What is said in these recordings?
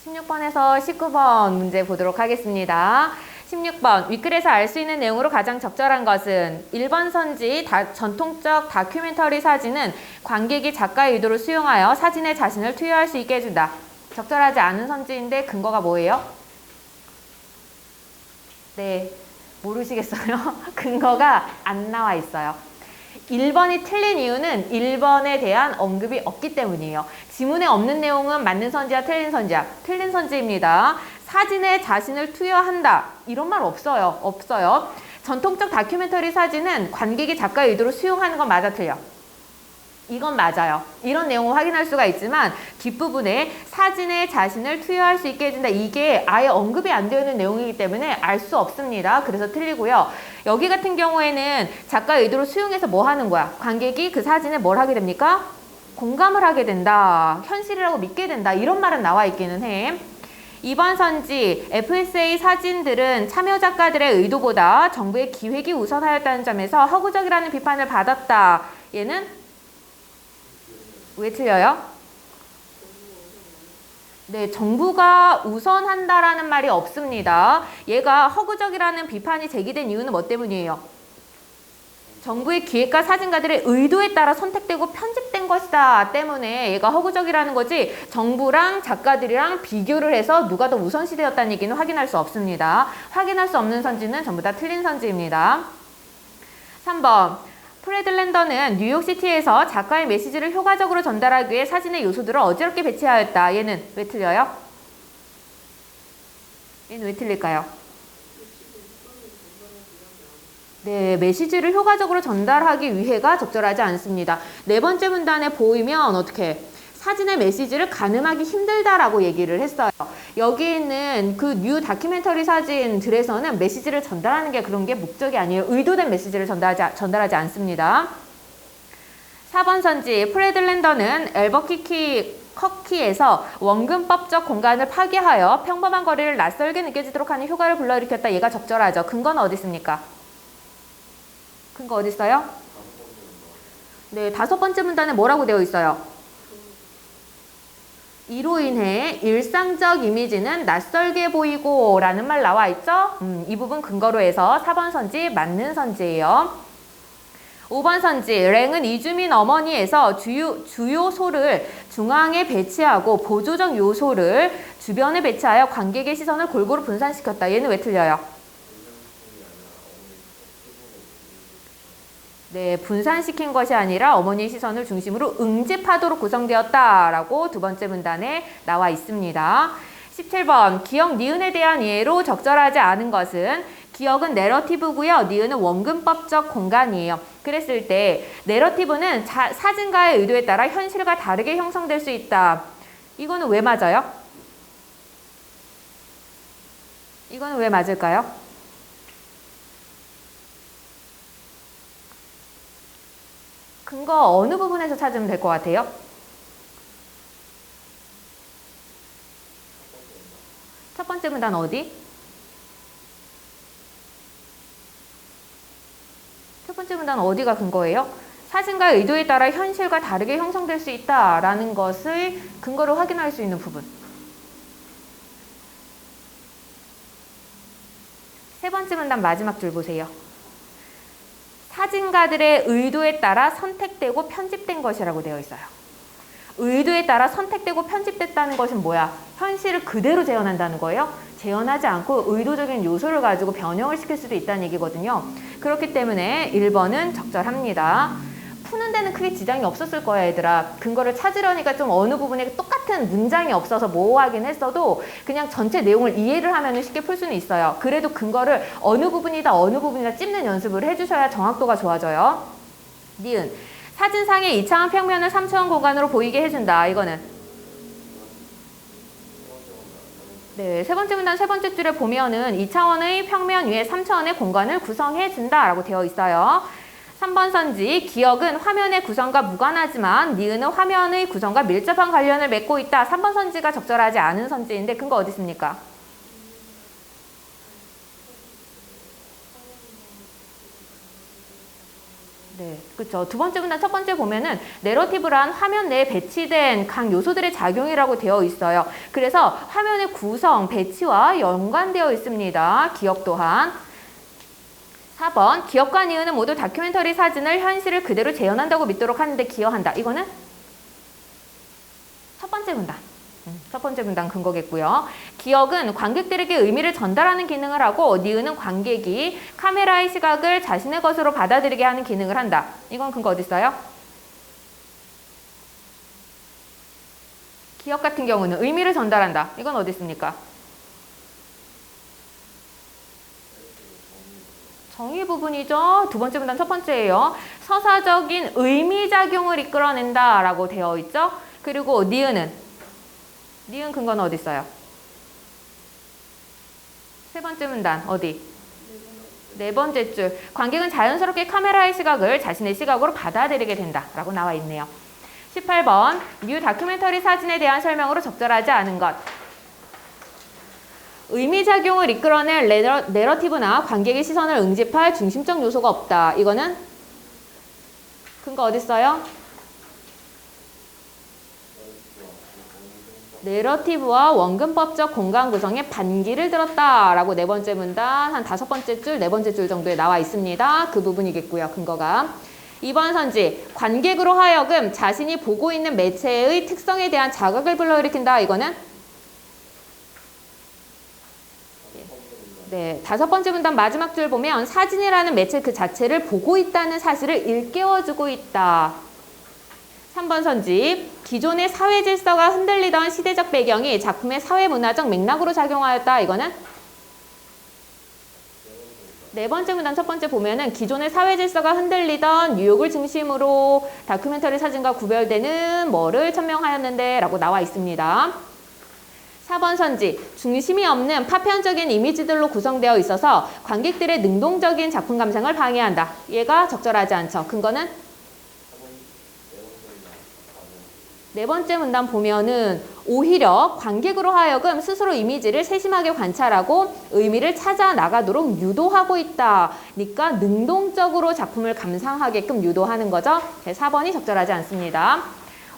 16번에서 19번 문제 보도록 하겠습니다. 16번, 윗글에서 알 수 있는 내용으로 가장 적절한 것은 1번 선지 전통적 다큐멘터리 사진은 관객이 작가의 의도를 수용하여 사진에 자신을 투여할 수 있게 해준다. 적절하지 않은 선지인데 근거가 뭐예요? 네, 모르시겠어요? 근거가 안 나와 있어요. 1번이 틀린 이유는 1번에 대한 언급이 없기 때문이에요. 지문에 없는 내용은 맞는 선지야, 틀린 선지야? 틀린 선지입니다. 사진에 자신을 투여한다. 이런 말 없어요. 없어요. 전통적 다큐멘터리 사진은 관객이 작가의 의도를 수용하는 건 맞아, 틀려? 이건 맞아요. 이런 내용을 확인할 수가 있지만 뒷부분에 사진에 자신을 투여할 수 있게 해준다. 이게 아예 언급이 안 되어 있는 내용이기 때문에 알 수 없습니다. 그래서 틀리고요. 여기 같은 경우에는 작가의 의도를 수용해서 뭐 하는 거야? 관객이 그 사진에 뭘 하게 됩니까? 공감을 하게 된다. 현실이라고 믿게 된다. 이런 말은 나와 있기는 해. 2번 선지, FSA 사진들은 참여 작가들의 의도보다 정부의 기획이 우선하였다는 점에서 허구적이라는 비판을 받았다. 얘는 왜 틀려요? 네, 정부가 우선한다라는 말이 없습니다. 얘가 허구적이라는 비판이 제기된 이유는 뭐 때문이에요? 정부의 기획가 사진가들의 의도에 따라 선택되고 편집된 것이다 때문에 얘가 허구적이라는 거지 정부랑 작가들이랑 비교를 해서 누가 더 우선시되었다는 얘기는 확인할 수 없습니다. 확인할 수 없는 선지는 전부 다 틀린 선지입니다. 3번. 프레드 랜더는 뉴욕시티에서 작가의 메시지를 효과적으로 전달하기 위해 사진의 요소들을 어지럽게 배치하였다. 얘는 왜 틀려요? 얘는 왜 틀릴까요? 네, 메시지를 효과적으로 전달하기 위해가 적절하지 않습니다. 네 번째 문단에 보이면 어떻게 사진의 메시지를 가늠하기 힘들다라고 얘기를 했어요. 여기 있는 그 뉴 다큐멘터리 사진들에서는 메시지를 전달하는 게 그런 게 목적이 아니에요. 의도된 메시지를 전달하지 않습니다. 4번 선지, 프레드 랜더는 커키에서 원근법적 공간을 파괴하여 평범한 거리를 낯설게 느껴지도록 하는 효과를 불러일으켰다. 얘가 적절하죠. 근거는 어디 있습니까? 근거 어디 있어요? 네, 5번째 문단에 뭐라고 되어 있어요? 이로 인해 일상적 이미지는 낯설게 보이고 라는 말 나와 있죠? 이 부분 근거로 해서 4번 선지 맞는 선지예요. 5번 선지, 랭은 이주민 어머니에서 주요소를 중앙에 배치하고 보조적 요소를 주변에 배치하여 관객의 시선을 골고루 분산시켰다. 얘는 왜 틀려요? 네, 분산시킨 것이 아니라 어머니의 시선을 중심으로 응집하도록 구성되었다라고 두 번째 문단에 나와 있습니다. 17번, 기억 니은에 대한 이해로 적절하지 않은 것은 기억은 내러티브고요. 니은은 원근법적 공간이에요. 그랬을 때 내러티브는 사진가의 의도에 따라 현실과 다르게 형성될 수 있다. 이거는 왜 맞아요? 이거는 왜 맞을까요? 근거 어느 부분에서 찾으면 될 것 같아요? 첫 번째 문단 어디? 첫 번째 문단 어디가 근거예요? 사진가의 의도에 따라 현실과 다르게 형성될 수 있다라는 것을 근거로 확인할 수 있는 부분. 세 번째 문단 마지막 줄 보세요. 사진가들의 의도에 따라 선택되고 편집된 것이라고 되어 있어요. 의도에 따라 선택되고 편집됐다는 것은 뭐야? 현실을 그대로 재현한다는 거예요. 재현하지 않고 의도적인 요소를 가지고 변형을 시킬 수도 있다는 얘기거든요. 그렇기 때문에 1번은 적절합니다. 푸는 데는 크게 지장이 없었을 거야, 얘들아. 근거를 찾으려니까 좀 어느 부분에 똑같은 문장이 없어서 모호하긴 했어도 그냥 전체 내용을 이해를 하면 쉽게 풀 수는 있어요. 그래도 근거를 어느 부분이다 찝는 연습을 해주셔야 정확도가 좋아져요. 니은, 사진상의 2차원 평면을 3차원 공간으로 보이게 해준다. 이거는 네, 세 번째 문단 세 번째 줄에 보면은 2차원의 평면 위에 3차원의 공간을 구성해준다 라고 되어 있어요. 3번 선지, 기억은 화면의 구성과 무관하지만 니은은 화면의 구성과 밀접한 관련을 맺고 있다. 3번 선지가 적절하지 않은 선지인데 근거 어디 있습니까? 네, 그렇죠. 두 번째 문단 첫 번째 보면은 내러티브란 화면 내에 배치된 각 요소들의 작용이라고 되어 있어요. 그래서 화면의 구성, 배치와 연관되어 있습니다. 기억 또한. 4번, 기억과 니은은 모두 다큐멘터리 사진을 현실을 그대로 재현한다고 믿도록 하는데 기여한다. 이거는 첫 번째 문단. 첫 번째 문단 근거겠고요. 기억은 관객들에게 의미를 전달하는 기능을 하고 니은은 관객이 카메라의 시각을 자신의 것으로 받아들이게 하는 기능을 한다. 이건 근거 어디 있어요? 기억 같은 경우는 의미를 전달한다. 이건 어디 있습니까? 정의 부분이죠. 두 번째 문단 첫 번째예요. 서사적인 의미작용을 이끌어낸다 라고 되어 있죠. 그리고 니은은 니은 근거는 어디 있어요? 세 번째 문단 어디? 네 번째 줄. 관객은 자연스럽게 카메라의 시각을 자신의 시각으로 받아들이게 된다 라고 나와 있네요. 18번 뉴 다큐멘터리 사진에 대한 설명으로 적절하지 않은 것. 의미작용을 이끌어낼 내러티브나 관객의 시선을 응집할 중심적 요소가 없다. 이거는 근거 어디 있어요? 내러티브와 원근법적 공간 구성에 반기를 들었다라고 네 번째 문단 한 다섯 번째 줄, 네 번째 줄 정도에 나와 있습니다. 그 부분이겠고요. 근거가. 2번 선지, 관객으로 하여금 자신이 보고 있는 매체의 특성에 대한 자각을 불러일으킨다. 이거는 네, 다섯 번째 문단 마지막 줄 보면 사진이라는 매체 그 자체를 보고 있다는 사실을 일깨워주고 있다. 3번 선지, 기존의 사회 질서가 흔들리던 시대적 배경이 작품의 사회문화적 맥락으로 작용하였다. 이거는 네 번째 문단 첫 번째 보면은 기존의 사회 질서가 흔들리던 뉴욕을 중심으로 다큐멘터리 사진과 구별되는 뭐를 천명하였는데 라고 나와 있습니다. 4번 선지, 중심이 없는 파편적인 이미지들로 구성되어 있어서 관객들의 능동적인 작품 감상을 방해한다. 얘가 적절하지 않죠. 근거는 네 번째 문단 보면은 오히려 관객으로 하여금 스스로 이미지를 세심하게 관찰하고 의미를 찾아 나가도록 유도하고 있다. 그러니까 능동적으로 작품을 감상하게끔 유도하는 거죠. 4번이 적절하지 않습니다.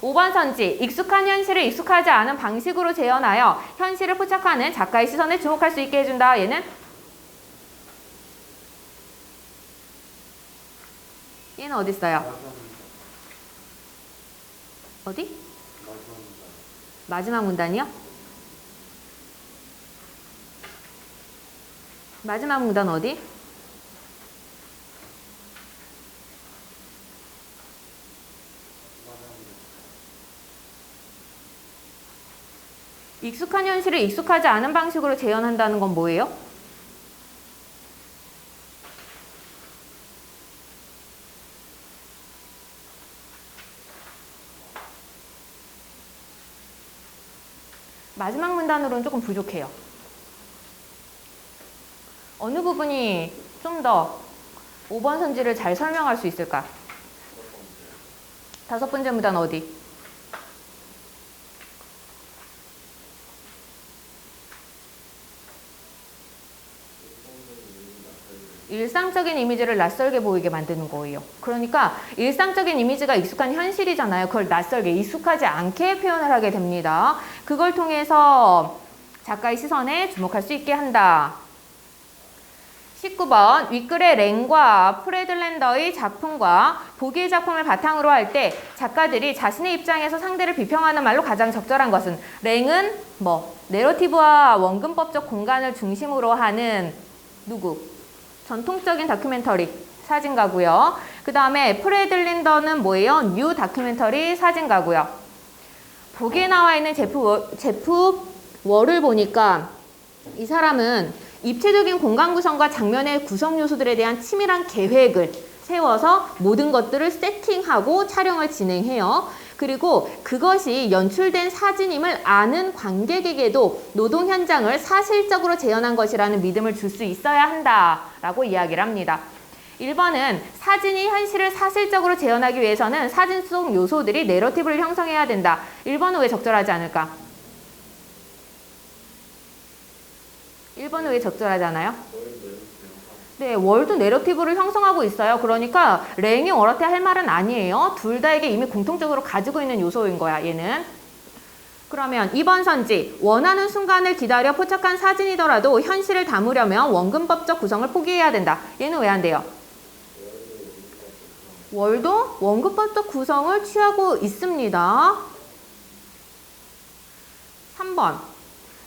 5번 선지, 익숙한 현실을 익숙하지 않은 방식으로 재현하여 현실을 포착하는 작가의 시선에 주목할 수 있게 해준다. 얘는 어디 있어요? 어디? 마지막 문단이요? 마지막 문단 어디? 익숙한 현실을 익숙하지 않은 방식으로 재현한다는 건 뭐예요? 마지막 문단으로는 조금 부족해요. 어느 부분이 좀 더 5번 선지를 잘 설명할 수 있을까? 다섯 번째 문단 어디? 일상적인 이미지를 낯설게 보이게 만드는 거예요. 그러니까 일상적인 이미지가 익숙한 현실이잖아요. 그걸 낯설게, 익숙하지 않게 표현을 하게 됩니다. 그걸 통해서 작가의 시선에 주목할 수 있게 한다. 19번, 윗글의 랭과 프레들랜더의 작품과 보기의 작품을 바탕으로 할 때 작가들이 자신의 입장에서 상대를 비평하는 말로 가장 적절한 것은 랭은 내러티브와 원근법적 공간을 중심으로 하는 누구? 전통적인 다큐멘터리 사진가고요. 그 다음에 프레들린더는 뭐예요? 뉴 다큐멘터리 사진가고요. 보기에 나와 있는 제프 월을 보니까 이 사람은 입체적인 공간 구성과 장면의 구성 요소들에 대한 치밀한 계획을 세워서 모든 것들을 세팅하고 촬영을 진행해요. 그리고 그것이 연출된 사진임을 아는 관객에게도 노동 현장을 사실적으로 재현한 것이라는 믿음을 줄 수 있어야 한다라고 이야기를 합니다. 1번은 사진이 현실을 사실적으로 재현하기 위해서는 사진 속 요소들이 내러티브를 형성해야 된다. 1번은 왜 적절하지 않을까? 1번은 왜 적절하지 않아요? 네, 월도 내러티브를 형성하고 있어요. 그러니까 랭이 월어태 할 말은 아니에요. 둘 다에게 이미 공통적으로 가지고 있는 요소인 거야, 얘는. 그러면 2번 선지. 원하는 순간을 기다려 포착한 사진이더라도 현실을 담으려면 원근법적 구성을 포기해야 된다. 얘는 왜 안 돼요? 월도 원근법적 구성을 취하고 있습니다. 3번.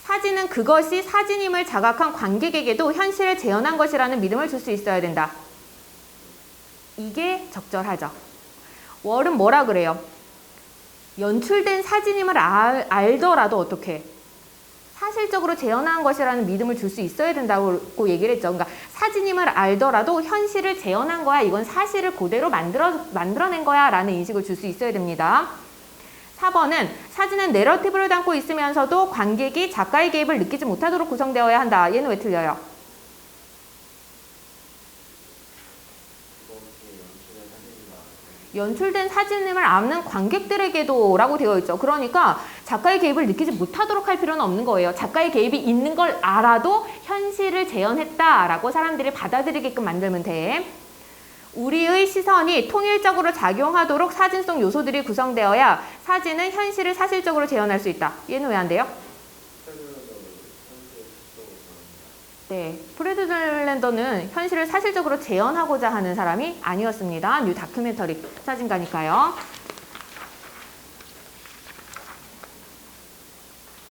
사진은 그것이 사진임을 자각한 관객에게도 현실을 재현한 것이라는 믿음을 줄 수 있어야 된다. 이게 적절하죠. 월은 뭐라 그래요? 연출된 사진임을 알더라도 어떻게? 사실적으로 재현한 것이라는 믿음을 줄 수 있어야 된다고 얘기를 했죠. 그러니까 사진임을 알더라도 현실을 재현한 거야. 이건 사실을 그대로 만들어낸 거야 라는 인식을 줄 수 있어야 됩니다. 4번은 사진은 내러티브를 담고 있으면서도 관객이 작가의 개입을 느끼지 못하도록 구성되어야 한다. 얘는 왜 틀려요? 연출된 사진임을 아는 관객들에게도 라고 되어 있죠. 그러니까 작가의 개입을 느끼지 못하도록 할 필요는 없는 거예요. 작가의 개입이 있는 걸 알아도 현실을 재현했다라고 사람들이 받아들이게끔 만들면 돼. 우리의 시선이 통일적으로 작용하도록 사진 속 요소들이 구성되어야 사진은 현실을 사실적으로 재현할 수 있다. 얘는 왜 안 돼요? 네, 프레드 젤랜더는 현실을 사실적으로 재현하고자 하는 사람이 아니었습니다. 뉴 다큐멘터리 사진가니까요.